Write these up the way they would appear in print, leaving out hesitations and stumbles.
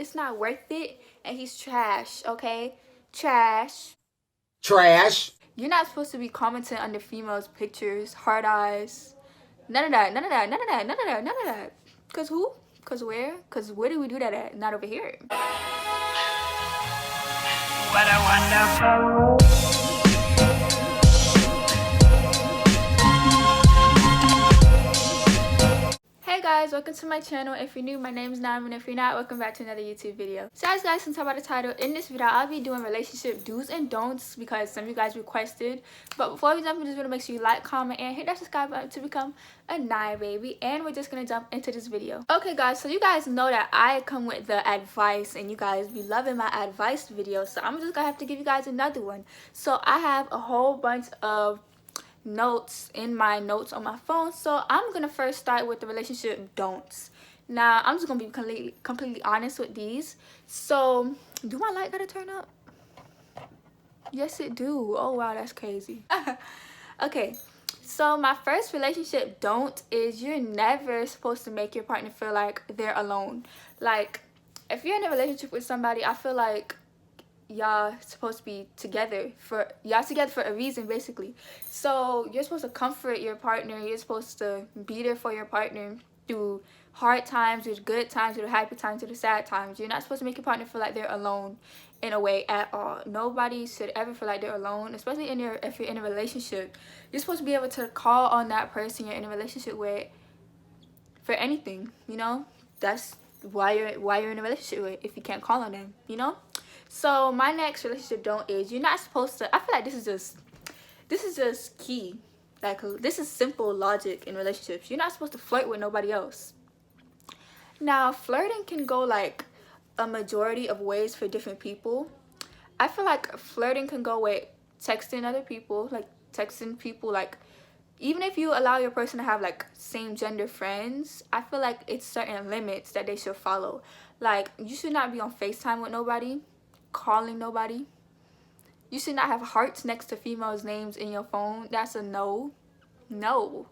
it's not worth it, and he's trash, okay? Trash. Trash. You're not supposed to be commenting under females' pictures, hard eyes. None of that, none of that, none of that, none of that, none of that. Cause who? Cause where? Cause where do we do that at? Not over here. What a wonderful. Hey guys, welcome to my channel. If you're new, my name is Naam, and if you're not, welcome back to another YouTube video. So as you guys can tell by the title, in this video I'll be doing relationship do's and don'ts because some of you guys requested. But before we jump into this video, make sure you like, comment, and hit that subscribe button to become a Naya baby. And we're just gonna jump into this video. Okay guys, so you guys know that I come with the advice and you guys be loving my advice videos, so I'm just gonna have to give you guys another one. So I have a whole bunch of notes in my notes on my phone, so I'm gonna first start with the relationship don'ts. Now I'm just gonna be completely honest with these. So do my light gotta turn up? Yes it do. Oh wow, that's crazy. Okay, so my first relationship don't is you're never supposed to make your partner feel like they're alone. Like if you're in a relationship with somebody, I feel like y'all supposed to be together for a reason, basically. So you're supposed to comfort your partner, you're supposed to be there for your partner through hard times, through good times, through the happy times, through the sad times. You're not supposed to make your partner feel like they're alone in a way at all. Nobody should ever feel like they're alone, especially if you're in a relationship. You're supposed to be able to call on that person you're in a relationship with for anything, you know. That's why you're in a relationship with, if you can't call on them, you know. So my next relationship don't is you're not supposed to, I feel like this is just key. Like this is simple logic in relationships. You're not supposed to flirt with nobody else. Now flirting can go like a majority of ways for different people. I feel like flirting can go with texting other people, like texting people, like even if you allow your person to have like same gender friends, I feel like it's certain limits that they should follow. Like you should not be on FaceTime with nobody, calling nobody. You should not have hearts next to females' names in your phone. That's a no. No.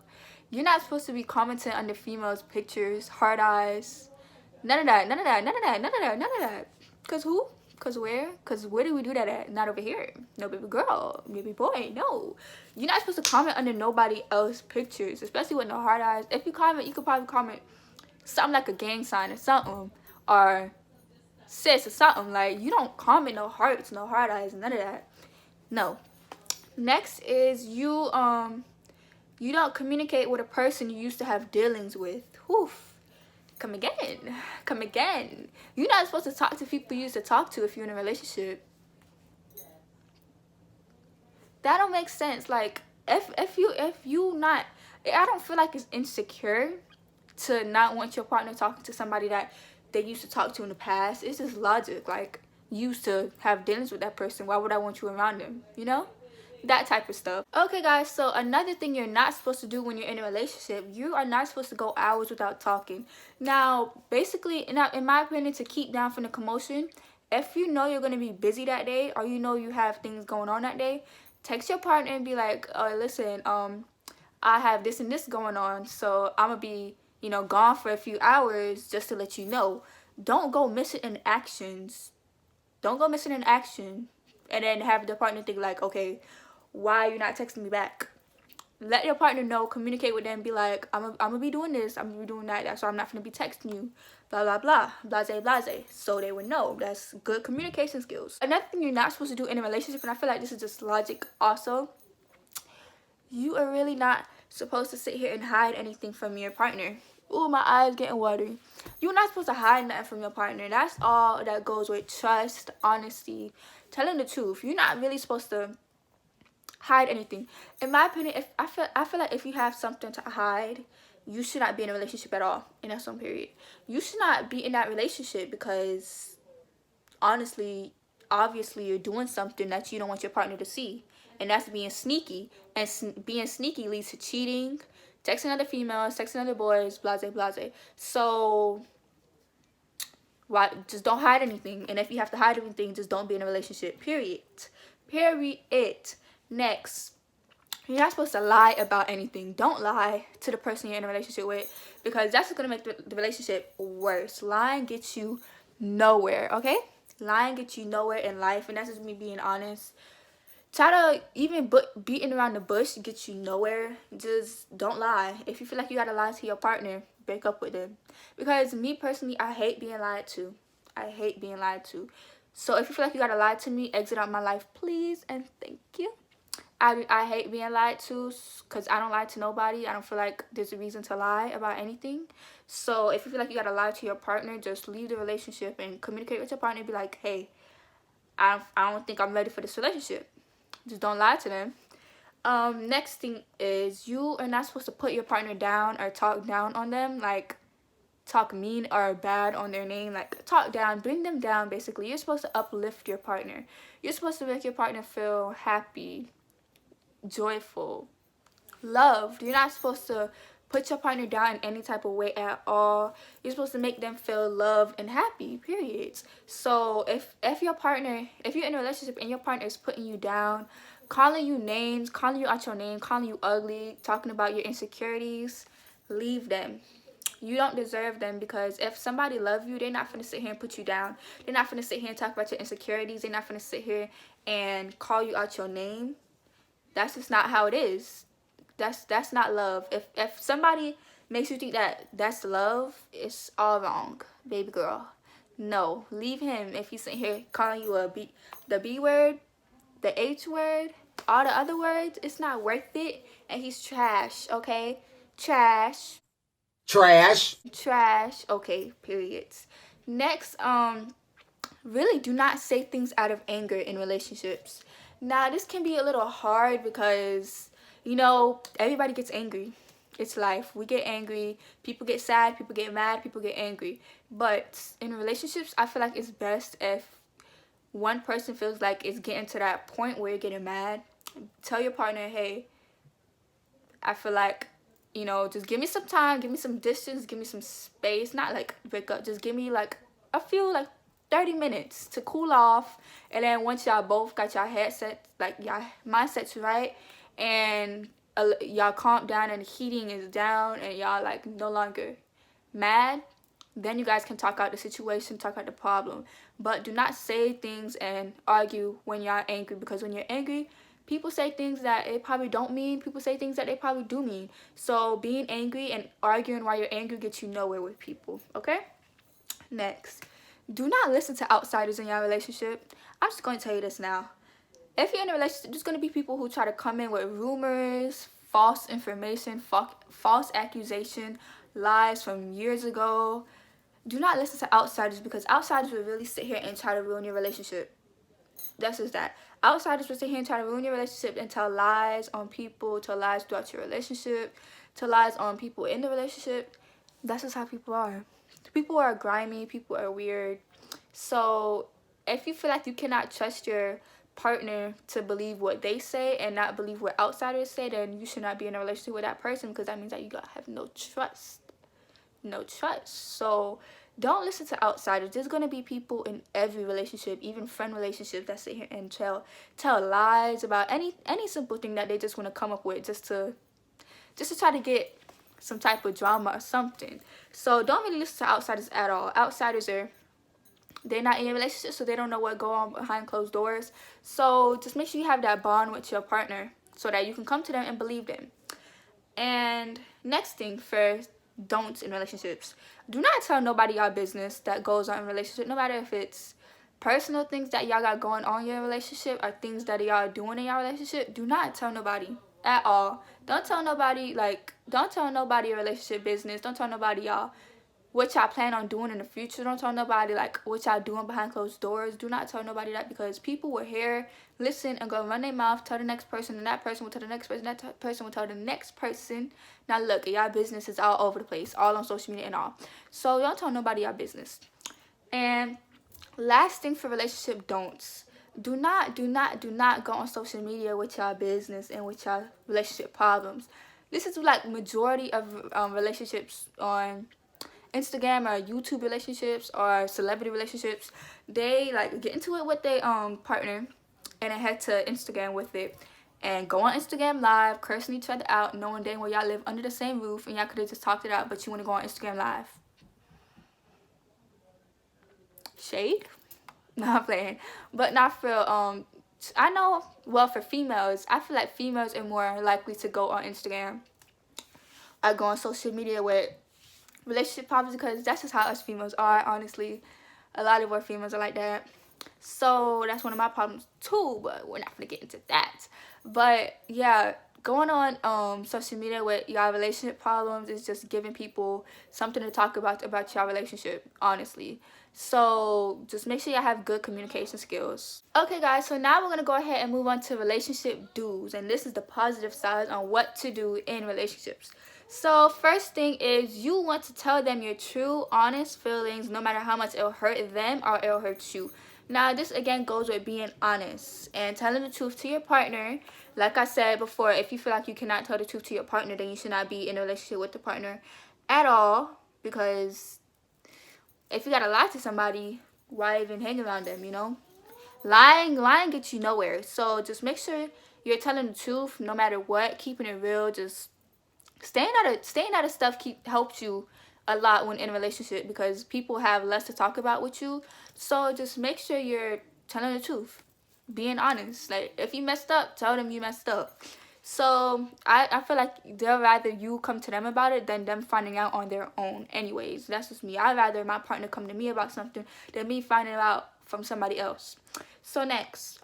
You're not supposed to be commenting under females' pictures, hard eyes. None of that, none of that, none of that, none of that, none of that. Cause who? Cause where? Cause where do we do that at? Not over here. No, baby girl, baby boy, no. You're not supposed to comment under nobody else's pictures, especially with no hard eyes. If you comment, you could probably comment something like a gang sign or something, or sis or something. Like you don't comment no hearts, no hard eyes, none of that. No. Next is you don't communicate with a person you used to have dealings with. Oof. Come again. You're not supposed to talk to people you used to talk to if you're in a relationship. That don't make sense. Like if you not, I don't feel like it's insecure to not want your partner talking to somebody that they used to talk to in the past. It's just logic. Like you used to have dealings with that person, why would I want you around them, you know? That type of stuff. Okay guys, so another thing you're not supposed to do when you're in a relationship, you are not supposed to go hours without talking. Now basically, in my opinion, to keep down from the commotion, if you know you're going to be busy that day, or you know you have things going on that day, text your partner and be like, oh listen, I have this and this going on, so I'm gonna be, you know, gone for a few hours, just to let you know. Don't go missing in actions. Don't go missing in action and then have the partner think like, okay, why are you not texting me back? Let your partner know, communicate with them, be like, I'm gonna be doing this, I'm gonna be doing that, that's why I'm not gonna be texting you, blah blah blah, blase, so they would know. That's good communication skills. Another thing you're not supposed to do in a relationship, and I feel like this is just logic also, you are really not supposed to sit here and hide anything from your partner. Ooh, my eyes getting watery. You're not supposed to hide nothing from your partner. That's all that goes with trust, honesty, telling the truth. You're not really supposed to hide anything. In my opinion, if I feel like if you have something to hide, you should not be in a relationship at all. And that's on period. You should not be in that relationship because honestly, obviously you're doing something that you don't want your partner to see, and that's being sneaky. And being sneaky leads to cheating, texting other females, texting other boys, blase. So why just don't hide anything? And if you have to hide anything, just don't be in a relationship. Period. Next, you're not supposed to lie about anything. Don't lie to the person you're in a relationship with, because that's going to make the relationship worse. Lying gets you nowhere, okay? Lying gets you nowhere in life, and that's just me being honest. Try to even beating around the bush gets you nowhere. Just don't lie. If you feel like you gotta lie to your partner, break up with them. Because me personally, I hate being lied to. I hate being lied to. So if you feel like you gotta lie to me, exit out my life, please, and thank you. I hate being lied to because I don't lie to nobody. I don't feel like there's a reason to lie about anything. So if you feel like you gotta lie to your partner, just leave the relationship and communicate with your partner and be like, hey, I don't think I'm ready for this relationship. Just don't lie to them. Next thing is, you are not supposed to put your partner down or talk down on them, like talk mean or bad on their name, like talk down, bring them down. Basically, you're supposed to uplift your partner. You're supposed to make your partner feel happy, joyful, loved. You're not supposed to put your partner down in any type of way at all. You're supposed to make them feel loved and happy, period. So if your partner, if you're in a relationship and your partner is putting you down, calling you names, calling you out your name, calling you ugly, talking about your insecurities, leave them. You don't deserve them, because if somebody loves you, they're not gonna sit here and put you down. They're not gonna sit here and talk about your insecurities. They're not gonna sit here and call you out your name. That's just not how it is. That's not love. If somebody makes you think that that's love, it's all wrong, baby girl. No, leave him. If he's sitting here calling you the B word, the H word, all the other words, it's not worth it. And he's trash, okay? Trash. Trash. Okay, periods. Next, really do not say things out of anger in relationships. Now, this can be a little hard because, you know, everybody gets angry. It's life. We get angry. People get sad. People get mad. People get angry. But in relationships, I feel like it's best if one person feels like it's getting to that point where you're getting mad. Tell your partner, hey, I feel like, you know, just give me some time, give me some distance, give me some space. Not like break up, just give me like a few, like 30 minutes to cool off. And then once y'all both got your headset, like y'all mindsets right, and y'all calm down and the heating is down and y'all like no longer mad, then you guys can talk out the situation, talk out the problem. But do not say things and argue when y'all angry, because when you're angry, people say things that they probably don't mean. People say things that they probably do mean. So being angry and arguing while you're angry gets you nowhere with people, okay? Next, do not listen to outsiders in your relationship. I'm just going to tell you this now. If you're in a relationship, there's going to be people who try to come in with rumors, false information, false accusation, lies from years ago. Do not listen to outsiders, because outsiders will really sit here and try to ruin your relationship. That's just that. Outsiders will sit here and try to ruin your relationship and tell lies on people, tell lies throughout your relationship, tell lies on people in the relationship. That's just how people are. People are grimy, people are weird. So if you feel like you cannot trust your partner to believe what they say and not believe what outsiders say, then you should not be in a relationship with that person, because that means that you gotta have no trust. No trust. So don't listen to outsiders. There's gonna be people in every relationship, even friend relationships, that sit here and tell lies about any simple thing that they just want to come up with just to try to get some type of drama or something. So don't really listen to outsiders at all. Outsiders they're not in a relationship, so they don't know what go on behind closed doors. So just make sure you have that bond with your partner so that you can come to them and believe them. And next thing for don'ts in relationships: do not tell nobody your business that goes on in a relationship, no matter if it's personal things that y'all got going on in your relationship or things that y'all doing in your relationship. Do not tell nobody at all. Don't tell nobody your relationship business. Don't tell nobody what y'all plan on doing in the future. Don't tell nobody like what y'all doing behind closed doors. Do not tell nobody that, because people will hear, listen, and go run their mouth, tell the next person, and that person will tell the next person, that person will tell the next person. Now look, y'all business is all over the place, all on social media and all. So don't tell nobody your business. And last thing for relationship don'ts: do not go on social media with y'all business and with y'all relationship problems. This is like majority of relationships on Instagram or YouTube relationships or celebrity relationships. They like get into it with their partner and then head to Instagram with it and go on Instagram live, cursing each other out, knowing dang well y'all live under the same roof and y'all could have just talked it out, but you want to go on Instagram live. shade. No, I'm playing, but not for I know, well, for females, I feel like females are more likely to go on Instagram or go on social media with relationship problems, because that's just how us females are, honestly. A lot of our females are like that. So that's one of my problems too, but we're not gonna get into that. But yeah, going on social media with y'all relationship problems is just giving people something to talk about y'all relationship, honestly. So just make sure y'all have good communication skills. Okay guys, so now we're gonna go ahead and move on to relationship do's, and this is the positive side on what to do in relationships. So first thing is, you want to tell them your true, honest feelings, no matter how much it'll hurt them or it'll hurt you. Now, this again goes with being honest and telling the truth to your partner. Like I said before, if you feel like you cannot tell the truth to your partner, then you should not be in a relationship with the partner at all. Because if you gotta lie to somebody, why even hang around them, you know? Lying gets you nowhere. So just make sure you're telling the truth no matter what, keeping it real. Just staying out of stuff helps you a lot when in a relationship, because people have less to talk about with you. So just make sure you're telling the truth, being honest. Like, if you messed up, tell them you messed up. So I feel like they'll rather you come to them about it than them finding out on their own. Anyways, that's just me. I'd rather my partner come to me about something than me finding out from somebody else. So next,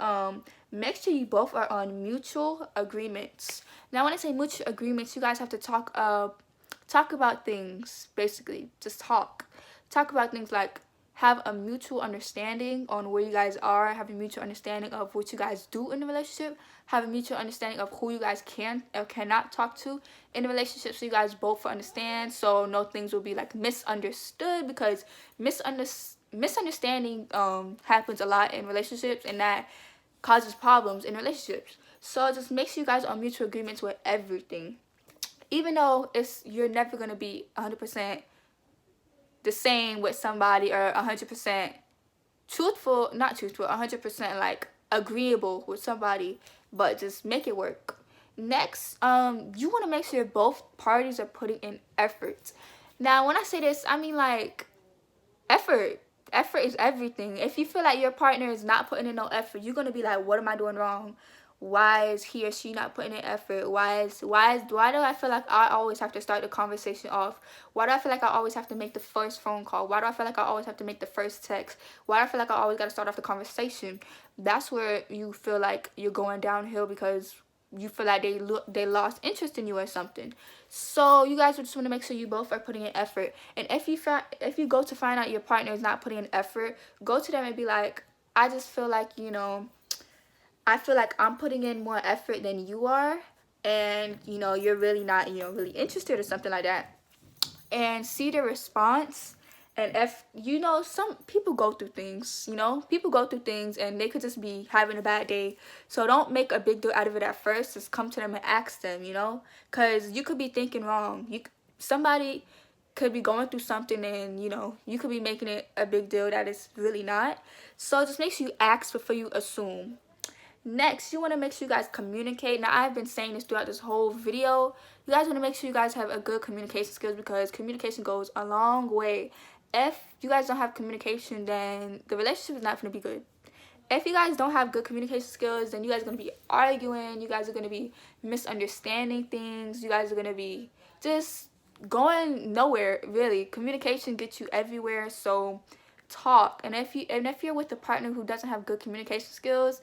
make sure you both are on mutual agreements. Now, when I say mutual agreements, you guys have to talk about things. Basically, just talk about things, like have a mutual understanding on where you guys are, have a mutual understanding of what you guys do in the relationship, have a mutual understanding of who you guys can or cannot talk to in the relationship, so you guys both understand, so no things will be like misunderstood, because misunderstanding happens a lot in relationships, and that causes problems in relationships. So just make sure you guys are on mutual agreements with everything, even though you're never going to be 100% the same with somebody, or 100% not truthful, 100% like agreeable with somebody, but just make it work. Next, you want to make sure both parties are putting in effort. Now, when I say this, I mean like effort is everything. If you feel like your partner is not putting in no effort, you're going to be like, what am I doing wrong? Why is he or she not putting in effort? Why do I feel like I always have to start the conversation off? Why do I feel like I always have to make the first phone call? Why do I feel like I always have to make the first text? Why do I feel like I always got to start off the conversation? That's where you feel like you're going downhill, because you feel like they lost interest in you or something. So you guys just want to make sure you both are putting in effort. And if you go to find out your partner is not putting in effort, go to them and be like, I just feel like, I feel like I'm putting in more effort than you are, and you're really not really interested or something like that, and see the response. And if some people go through things, and they could just be having a bad day, so don't make a big deal out of it at first. Just come to them and ask them, because you could be thinking wrong. Somebody could be going through something, and you could be making it a big deal that it's really not. So just make sure you ask before you assume. Next, you want to make sure you guys communicate. Now, I've been saying this throughout this whole video. You guys want to make sure you guys have a good communication skills, because communication goes a long way. If you guys don't have communication, then the relationship is not going to be good. If you guys don't have good communication skills, then you guys are going to be arguing. You guys are going to be misunderstanding things. You guys are going to be just going nowhere, really. Communication gets you everywhere, so talk. And if you're with a partner who doesn't have good communication skills,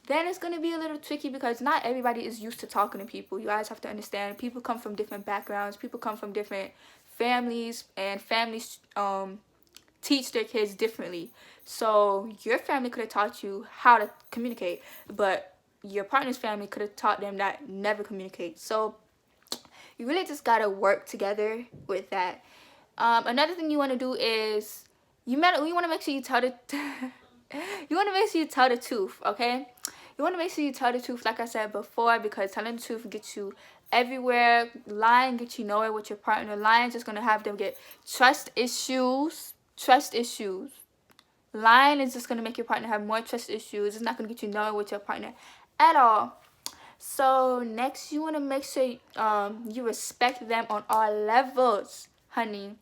then it's going to be a little tricky, because not everybody is used to talking to people. You guys have to understand, people come from different backgrounds. People come from different families, and families teach their kids differently. So your family could have taught you how to communicate, but your partner's family could have taught them that never communicate. So you really just got to work together with that. Another thing you want to do is you want to make sure you tell the you want to make sure you tell the truth, okay? You want to make sure you tell the truth, like I said before, because telling the truth gets you everywhere. Lying gets you nowhere with your partner. Lying is just going to have them get trust issues. Lying is just going to make your partner have more trust issues. It's not going to get you nowhere with your partner at all. So next, you want to make sure you respect them on all levels, honey.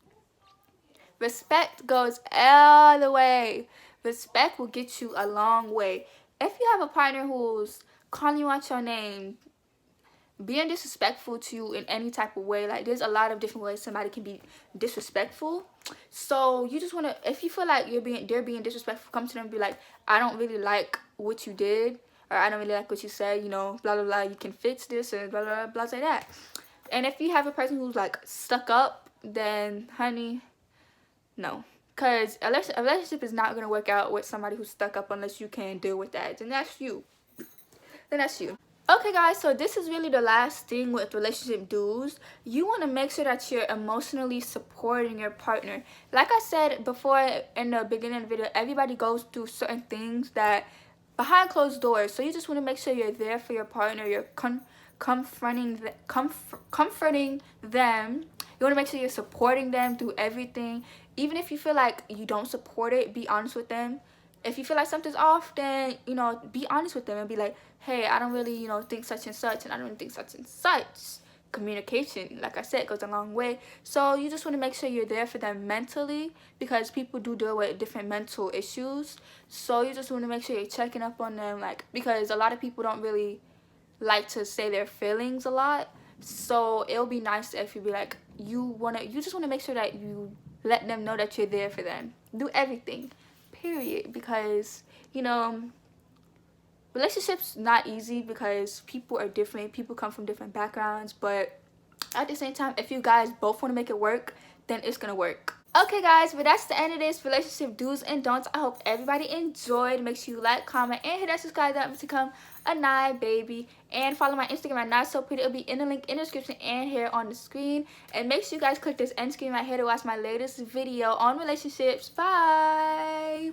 Respect goes all the way. Respect will get you a long way. If you have a partner who's calling you out your name, being disrespectful to you in any type of way, like there's a lot of different ways somebody can be disrespectful. So you just want to, if you feel like they're being disrespectful, come to them and be like, I don't really like what you did, or I don't really like what you said, you know, blah blah blah, you can fix this, and blah blah blah, like that. And if you have a person who's like stuck up, then honey, no, because a relationship is not going to work out with somebody who's stuck up unless you can deal with that. Then that's you. Okay guys, so this is really the last thing with relationship dues. You want to make sure that you're emotionally supporting your partner. Like I said before in the beginning of the video, everybody goes through certain things that behind closed doors. So you just want to make sure you're there for your partner. You're comforting them. You want to make sure you're supporting them through everything. Even if you feel like you don't support it, be honest with them. If you feel like something's off, then, you know, be honest with them and be like, hey, I don't really, you know, think such and such, and I don't think such and such. Communication, like I said, goes a long way. So you just want to make sure you're there for them mentally, because people do deal with different mental issues. So you just want to make sure you're checking up on them, like, because a lot of people don't really like to say their feelings a lot. So it'll be nice if you be like, you just want to make sure that you let them know that you're there for them. Do everything, period. Because, you know, relationships not easy because people are different. People come from different backgrounds, but at the same time, if you guys both want to make it work, then it's gonna work. Okay guys, but that's the end of this relationship do's and don'ts. I hope everybody enjoyed. Make sure you like, comment, and hit that subscribe button to become a Nye baby. And follow my Instagram at Nye So Pretty. It'll be in the link in the description and here on the screen. And make sure you guys click this end screen right here to watch my latest video on relationships. Bye!